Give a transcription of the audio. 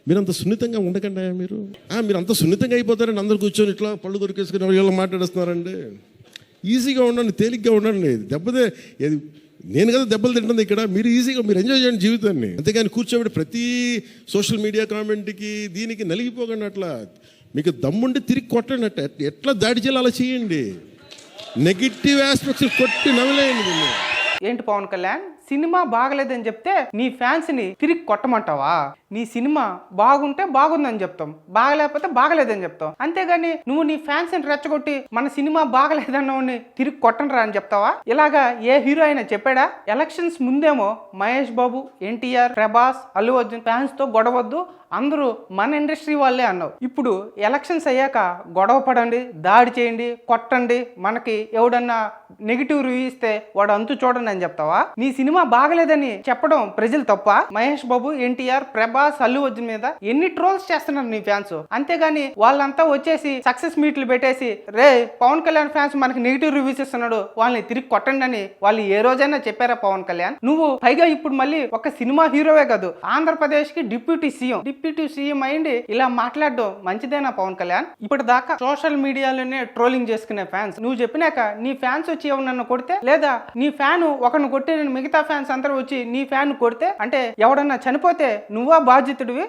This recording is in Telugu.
మీరు అంత సున్నితంగా ఉండకండి. మీరు అంత సున్నితంగా అయిపోతారండి. అందరు కూర్చొని ఇట్లా పళ్ళు కొరికేసుకుని వీళ్ళు మాట్లాడేస్తున్నారండి. ఈజీగా ఉండండి, తేలిగ్గా ఉండండి. నేను కదా దెబ్బలు తింటుంది ఇక్కడ. మీరు ఈజీగా మీరు ఎంజాయ్ చేయండి జీవితాన్ని. అంతేగాని కూర్చోబెట్టి ప్రతి సోషల్ మీడియా కామెంట్కి దీనికి నలిగిపోకండి. అట్లా మీకు దమ్ముండి తిరిగి కొట్టండి. ఎట్లా దాడి చేయాలి అలా చేయండి. నెగిటివ్ ఆస్పెక్ట్స్ కొట్టి నవ్వలేయండి. ఏంటి పవన్ కళ్యాణ్, సినిమా బాగలేదని చెప్తే నీ ఫ్యాన్స్ ని తిరిగి కొట్టమంటావా? నీ సినిమా బాగుంటే బాగుందని చెప్తాం, బాగలేకపోతే బాగలేదని చెప్తాం. అంతేగాని నువ్వు నీ ఫ్యాన్స్ ని రెచ్చగొట్టి మన సినిమా బాగలేదన్నవాడిని తిరిగి కొట్టనరా అని చెప్తావా? ఇలాగా ఏ హీరో అయినా చెప్పాడా? ఎలక్షన్స్ ముందేమో మహేష్ బాబు, ఎన్టీఆర్, ప్రభాస్, అల్లు అర్జున్ ఫ్యాన్స్ తో గొడవద్దు, అందరూ మన ఇండస్ట్రీ వాళ్ళే అన్నావు. ఇప్పుడు ఎలక్షన్స్ అయ్యాక గొడవ పడండి, దాడి చేయండి, కొట్టండి, మనకి ఎవడన్నా నెగిటివ్ రివ్యూ ఇస్తే వాడు అంతు చూడండి అని చెప్తావా? నీ సినిమా బాగలేదని చెప్పడం ప్రజలు తప్ప? మహేష్ బాబు, ఎన్టీఆర్, ప్రభాస్, అల్లు అర్జున్ మీద ఎన్ని ట్రోల్స్ చేస్తున్నారు నీ ఫ్యాన్స్. అంతేగాని వాళ్ళంతా వచ్చేసి సక్సెస్ మీట్లు పెట్టేసి రే పవన్ కళ్యాణ్ ఫ్యాన్స్ మనకి నెగిటివ్ రివ్యూస్ ఇస్తున్నాడు, వాళ్ళని తిరిగి కొట్టండి అని వాళ్ళు ఏ రోజైనా చెప్పారా పవన్ కళ్యాణ్? నువ్వు పైగా ఇప్పుడు మళ్ళీ ఒక సినిమా హీరోవే కాదు, ఆంధ్రప్రదేశ్ కి డిప్యూటీ సీఎం అయింది. ఇలా మాట్లాడడం మంచిదేనా పవన్ కళ్యాణ్? ఇప్పటి దాకా సోషల్ మీడియాలోనే ట్రోలింగ్ చేసుకునే ఫ్యాన్స్, నువ్వు చెప్పినాక నీ ఫ్యాన్స్ వచ్చి ఎవరన్నా కొడితే, లేదా నీ ఫ్యాన్ ఒకరిని కొట్టి మిగతా ఫ్యాన్స్ అందరూ వచ్చి నీ ఫ్యాన్ కొడితే, అంటే ఎవడన్నా చనిపోతే నువ్వా బాధ్యతుడివి?